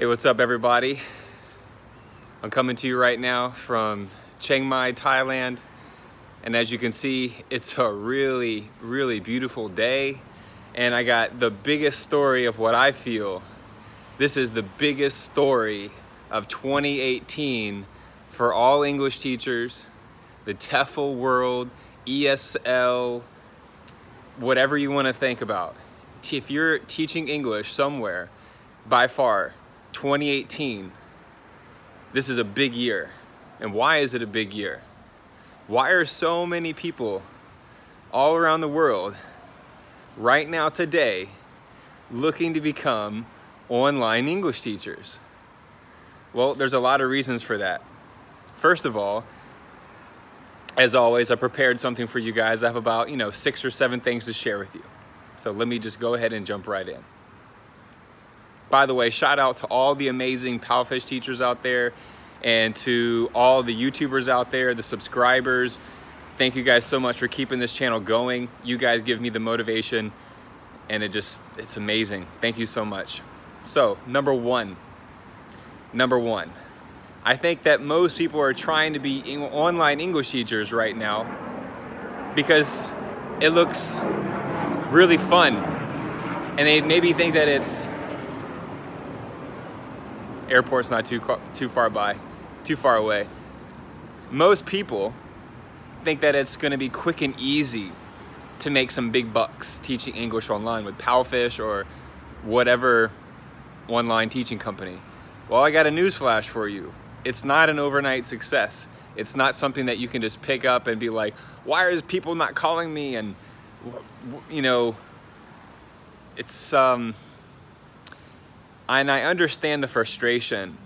Hey, what's up everybody? I'm coming to you right now from Chiang Mai, Thailand. And as you can see, it's a really, really beautiful day. And I got the biggest story of what I feel. This is the biggest story of 2018 for all English teachers, the TEFL world, ESL, whatever you want to think about. If you're teaching English somewhere, by far, 2018, this is a big year. And why is it a big year? Why are so many people all around the world right now today looking to become online English teachers? Well, there's a lot of reasons for that. First of all, as always, I prepared something for you guys. I have about 6 or 7 things to share with you. So let me just go ahead and jump right in. By the way, shout out to all the amazing PalFish teachers out there and to all the YouTubers out there, the subscribers. Thank you guys so much for keeping this channel going. You guys give me the motivation and it's amazing. Thank you so much. So, number one, I think that most people are trying to be online English teachers right now because it looks really fun. And they maybe think that airport's not too far away. Most people think that it's gonna be quick and easy to make some big bucks teaching English online with PalFish or whatever online teaching company. Well, I got a news flash for you. It's not an overnight success. It's not something that you can just pick up and be like, why is people not calling me? And it's and I understand the frustration.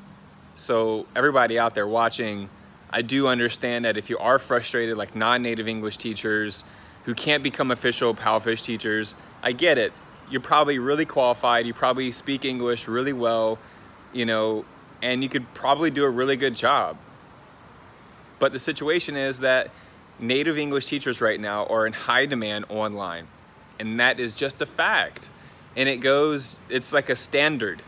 So everybody out there watching, I do understand that if you are frustrated, like non-native English teachers who can't become official PalFish teachers, I get it. You're probably really qualified. You probably speak English really well, and you could probably do a really good job. But the situation is that native English teachers right now are in high demand online. And that is just a fact. And it's like a standard.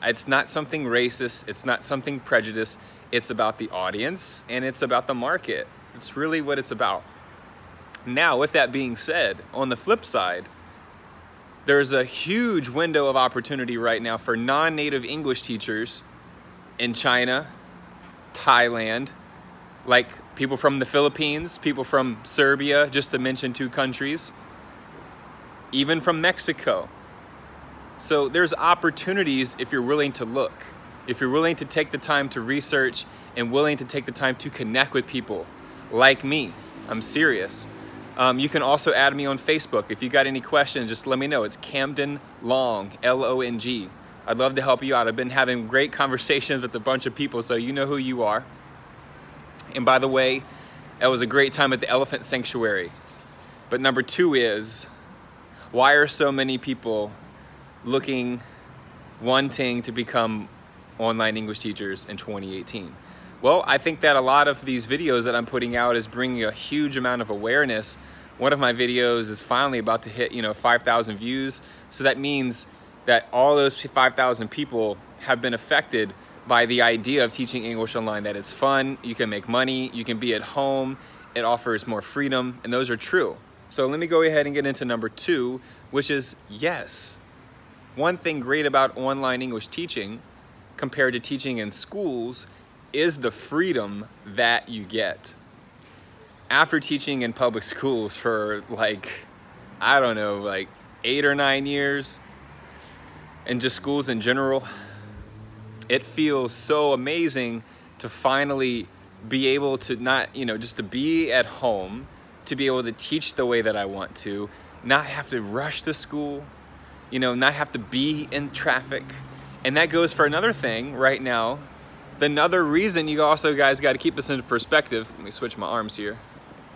It's not something racist, it's not something prejudiced, it's about the audience and it's about the market. It's really what it's about. Now, with that being said, on the flip side, there's a huge window of opportunity right now for non-native English teachers in China, Thailand, like people from the Philippines, people from Serbia, just to mention 2 countries, even from Mexico. So there's opportunities if you're willing to look, if you're willing to take the time to research and willing to take the time to connect with people like me. I'm serious. You can also add me on Facebook. If you got any questions, just let me know. It's Camden Long, L-O-N-G. I'd love to help you out. I've been having great conversations with a bunch of people, so you know who you are. And by the way, it was a great time at the Elephant Sanctuary. But number 2 is, why are so many people wanting to become online English teachers in 2018? Well, I think that a lot of these videos that I'm putting out is bringing a huge amount of awareness. One of my videos is finally about to hit 5,000 views. So that means that all those 5,000 people have been affected by the idea of teaching English online, that it's fun, you can make money, you can be at home, it offers more freedom, and those are true. So let me go ahead and get into number 2, which is yes. One thing great about online English teaching compared to teaching in schools is the freedom that you get. After teaching in public schools for 8 or 9 years, and just schools in general, it feels so amazing to finally be able to just to be at home, to be able to teach the way that I want to, not have to rush to school, not have to be in traffic. And that goes for another thing right now. Another reason you also guys got to keep this into perspective. Let me switch my arms here.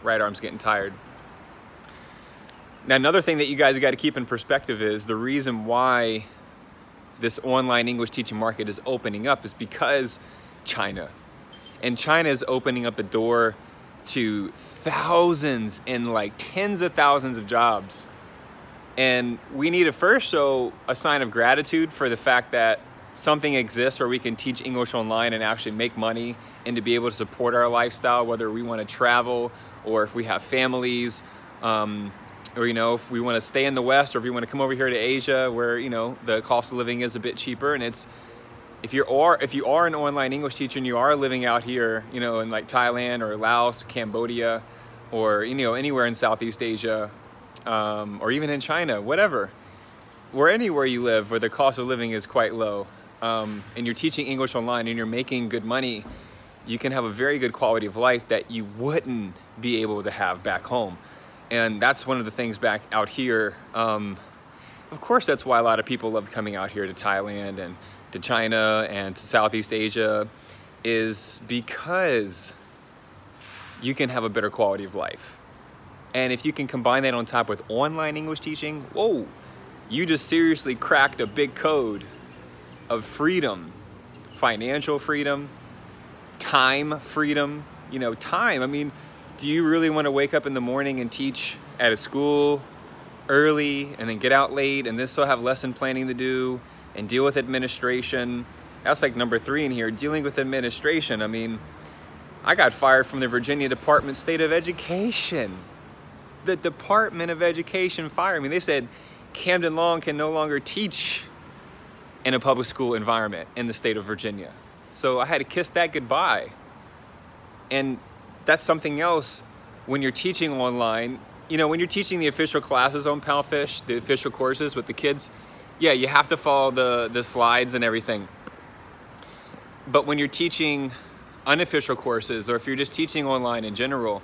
Right arm's getting tired. Now, another thing that you guys got to keep in perspective is the reason why this online English teaching market is opening up is because China. And China is opening up the door to thousands and tens of thousands of jobs. And we need to first show a sign of gratitude for the fact that something exists where we can teach English online and actually make money and to be able to support our lifestyle, whether we want to travel or if we have families, or if we want to stay in the West, or if we want to come over here to Asia where the cost of living is a bit cheaper. And it's if you are an online English teacher and you are living out here, in like Thailand or Laos, Cambodia, or anywhere in Southeast Asia, or even in China, whatever, anywhere you live where the cost of living is quite low, and you're teaching English online and you're making good money, you can have a very good quality of life that you wouldn't be able to have back home. And that's one of the things back out here. Of course, that's why a lot of people love coming out here to Thailand and to China and to Southeast Asia, is because you can have a better quality of life. And if you can combine that on top with online English teaching, whoa, you just seriously cracked a big code of freedom, financial freedom, time freedom. Time, I mean, do you really want to wake up in the morning and teach at a school early and then get out late and then still have lesson planning to do and deal with administration? That's like number 3 in here, dealing with administration. I mean, I got fired from the Virginia Department State of Education. The Department of Education fired me. They said Camden Long can no longer teach in a public school environment in the state of Virginia. So I had to kiss that goodbye. And that's something else when you're teaching online. When you're teaching the official classes on Palfish, the official courses with the kids, yeah, you have to follow the slides and everything. But when you're teaching unofficial courses, or if you're just teaching online in general,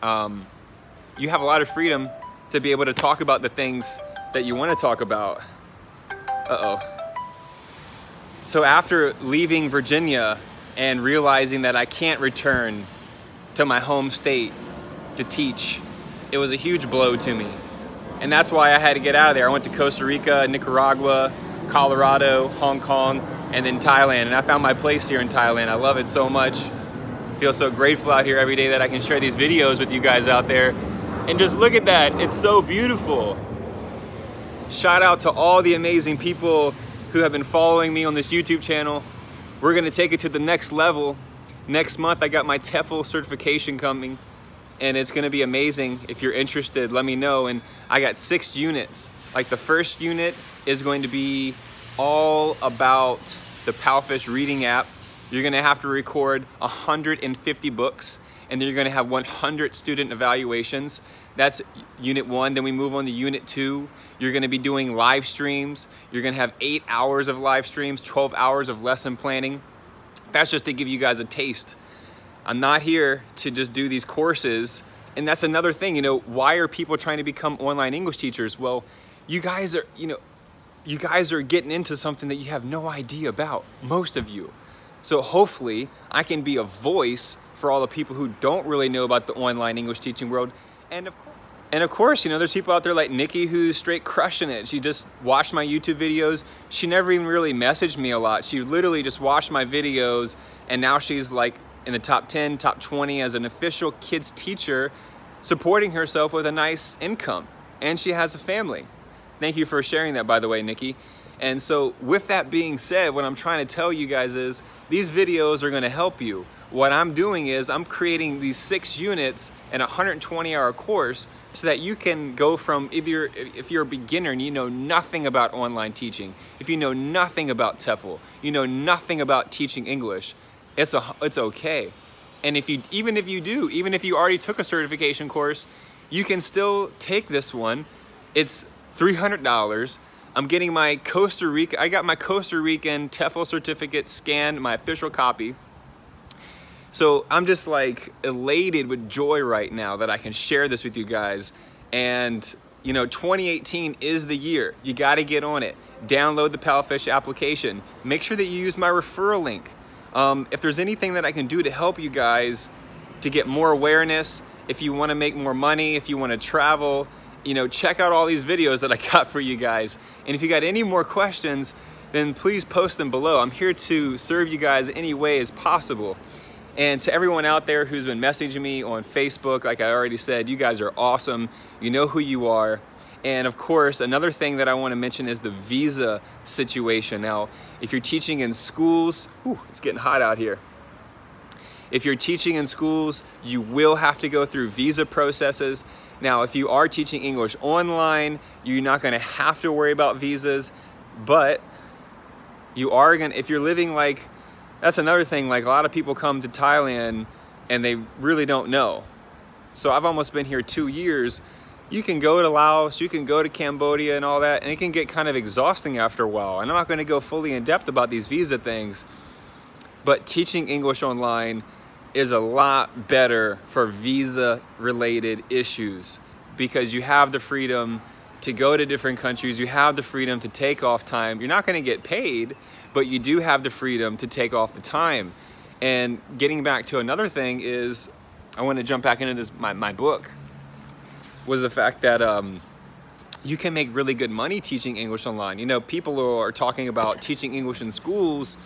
you have a lot of freedom to be able to talk about the things that you want to talk about. So after leaving Virginia and realizing that I can't return to my home state to teach, it was a huge blow to me. And that's why I had to get out of there. I went to Costa Rica, Nicaragua, Colorado, Hong Kong, and then Thailand. And I found my place here in Thailand. I love it so much. I feel so grateful out here every day that I can share these videos with you guys out there. And just look at that, it's so beautiful. Shout out to all the amazing people who have been following me on this YouTube channel. We're gonna take it to the next level. Next month, I got my TEFL certification coming, and it's gonna be amazing. If you're interested, let me know. And I got 6 units. Like the first unit is going to be all about the Palfish reading app. You're gonna have to record 150 books, and then you're gonna have 100 student evaluations. That's unit 1. Then we move on to unit 2. You're gonna be doing live streams. You're gonna have 8 hours of live streams, 12 hours of lesson planning. That's just to give you guys a taste. I'm not here to just do these courses. And that's another thing, why are people trying to become online English teachers? Well, you guys are getting into something that you have no idea about, most of you. So hopefully I can be a voice for all the people who don't really know about the online English teaching world. And of course, there's people out there like Nikki who's straight crushing it. She just watched my YouTube videos. She never even really messaged me a lot. She literally just watched my videos, and now she's like in the top 10, top 20 as an official kids teacher, supporting herself with a nice income. And she has a family. Thank you for sharing that, by the way, Nikki. And so with that being said, what I'm trying to tell you guys is these videos are gonna help you. What I'm doing is I'm creating these 6 units in a 120-hour course so that you can go from, if you're a beginner and you know nothing about online teaching, if you know nothing about TEFL, you know nothing about teaching English, it's okay. And even if you already took a certification course, you can still take this one. It's $300. I'm getting my I got my Costa Rican TEFL certificate scanned, my official copy. So I'm just like elated with joy right now that I can share this with you guys. And 2018 is the year. You got to get on it. Download the Palfish application. Make sure that you use my referral link. If there's anything that I can do to help you guys to get more awareness, if you want to make more money, if you want to travel, check out all these videos that I got for you guys. And if you got any more questions, then please post them below. I'm here to serve you guys any way as possible. And to everyone out there who's been messaging me on Facebook, like I already said, you guys are awesome. You know who you are. And of course, another thing that I want to mention is the visa situation. Now, if you're teaching in schools, it's getting hot out here. If you're teaching in schools, you will have to go through visa processes. Now, if you are teaching English online, you're not going to have to worry about visas, but you are going to, if you're living like, that's another thing, like a lot of people come to Thailand and they really don't know. So I've almost been here 2 years. You can go to Laos, you can go to Cambodia and all that, and it can get kind of exhausting after a while. And I'm not going to go fully in depth about these visa things, but teaching English online is a lot better for visa related issues because you have the freedom to go to different countries, you have the freedom to take off time. You're not going to get paid, but you do have the freedom to take off the time. And getting back to another thing is, I want to jump back into this, my book, was the fact that you can make really good money teaching English online. You know, people are talking about teaching English in schools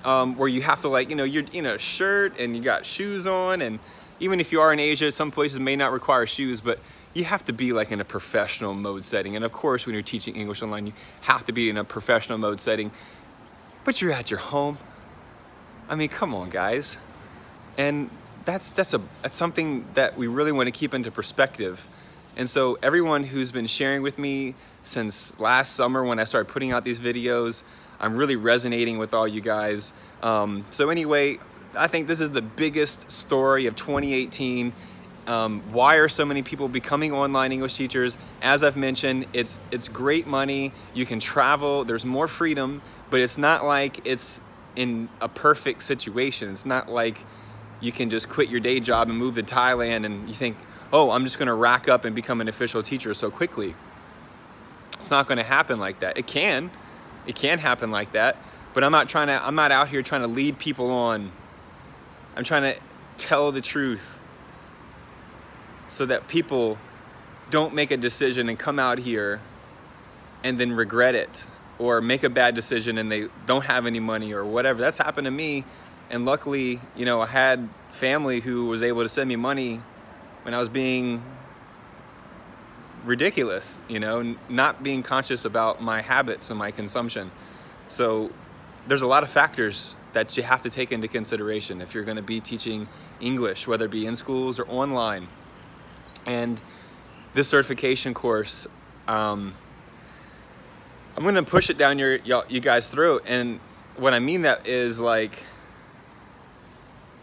where you have to, like, you're in a shirt and you got shoes on, and even if you are in Asia, some places may not require shoes, but you have to be like in a professional mode setting. And of course, when you're teaching English online, you have to be in a professional mode setting, but you're at your home. I mean, come on, guys. And that's something that we really want to keep into perspective. And so everyone who's been sharing with me since last summer when I started putting out these videos, I'm really resonating with all you guys. So anyway, I think this is the biggest story of 2018. Why are so many people becoming online English teachers? As I've mentioned, it's great money. You can travel, there's more freedom, but it's not like it's in a perfect situation. It's not like you can just quit your day job and move to Thailand and you think, oh, I'm just gonna rack up and become an official teacher so quickly. It's not gonna happen like that. It can happen like that, but I'm not out here trying to lead people on. I'm trying to tell the truth so that people don't make a decision and come out here and then regret it, or make a bad decision and they don't have any money or whatever. That's happened to me. And luckily, I had family who was able to send me money when I was being ridiculous, not being conscious about my habits and my consumption. So there's a lot of factors that you have to take into consideration if you're going to be teaching English, whether it be in schools or online. And this certification course, I'm going to push it down you guys' throat. And what I mean that is, like,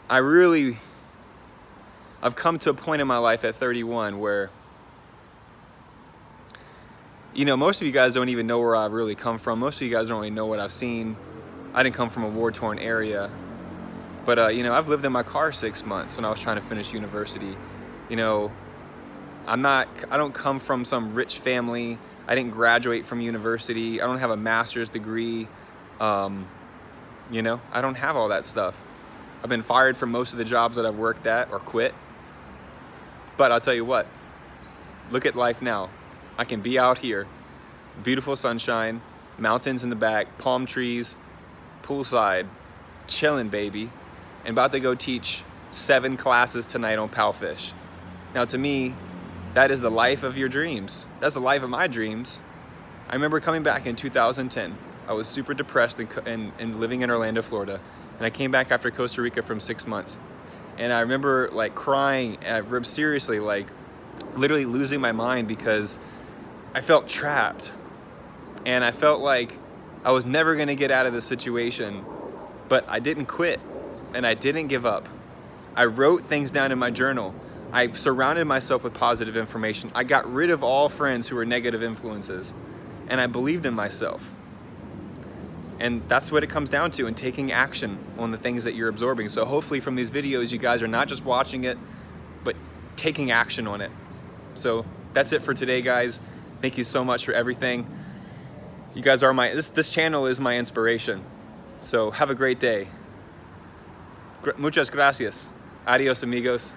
I've come to a point in my life at 31 where, most of you guys don't even know where I've really come from. Most of you guys don't really know what I've seen. I didn't come from a war-torn area, but I've lived in my car 6 months when I was trying to finish university. I don't come from some rich family. I didn't graduate from university. I don't have a master's degree. I don't have all that stuff. I've been fired from most of the jobs that I've worked at or quit. But I'll tell you what, look at life now. I can be out here, beautiful sunshine, mountains in the back, palm trees, poolside, chilling, baby, and about to go teach 7 classes tonight on powfish. Now, to me, that is the life of your dreams. That's the life of my dreams. I remember coming back in 2010. I was super depressed and living in Orlando, Florida. And I came back after Costa Rica from 6 months. And I remember, like, crying, seriously, like literally losing my mind because I felt trapped. And I felt like I was never gonna get out of this situation, but I didn't quit and I didn't give up. I wrote things down in my journal. I surrounded myself with positive information. I got rid of all friends who were negative influences, and I believed in myself. And that's what it comes down to, and taking action on the things that you're absorbing. So hopefully from these videos, you guys are not just watching it, but taking action on it. So that's it for today, guys. Thank you so much for everything. You guys are this channel is my inspiration. So have a great day. Muchas gracias. Adios, amigos.